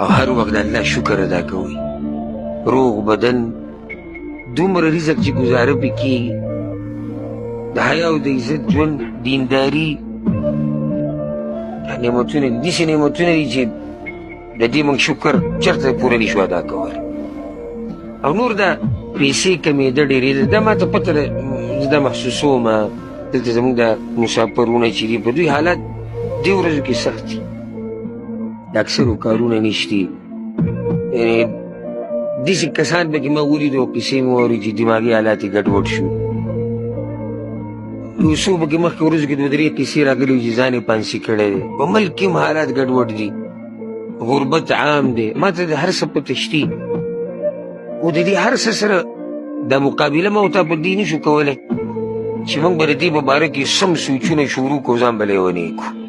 او هر وخت د الله شکر ادا کوئ. روغ بدن دومره رزق چې ګزاره پې کېږي، د حیا او د عزت ژوند، دینداري، دا نعمتونه دي، داسې نعمتونه دي چې د دې موږ شکر چېرته پوره نشو ادا کولی. او نور دا پیسې کمېده ډېرېده، دا ما ته پته ده، زه دا محسوسوم. دلته زموږ دا مسافرونه چې دي په دوی حالات دې ورځو کې سخت دي، د اکثرو کارونه نشتي. یعنې داسې کسان به کې ما ولیدو، قصې مې واورېد چې دماغي حالات یې ګډوډ شو. یو څو به کې مخکې ورځو کې دوه درې قصې راغلي وي چې ځان یې پانسي کړی دی. په ملک کې هم حالات ګډوډ دي، غربت عام دی. ما ته د هر څه پته شتي، خو د دې هر څه سره دا مقابله ما ورته په دې نشو کولی چې موږ به د دې په باره کې سم سوچونه شروع کړو، ځان به لیونی کړو.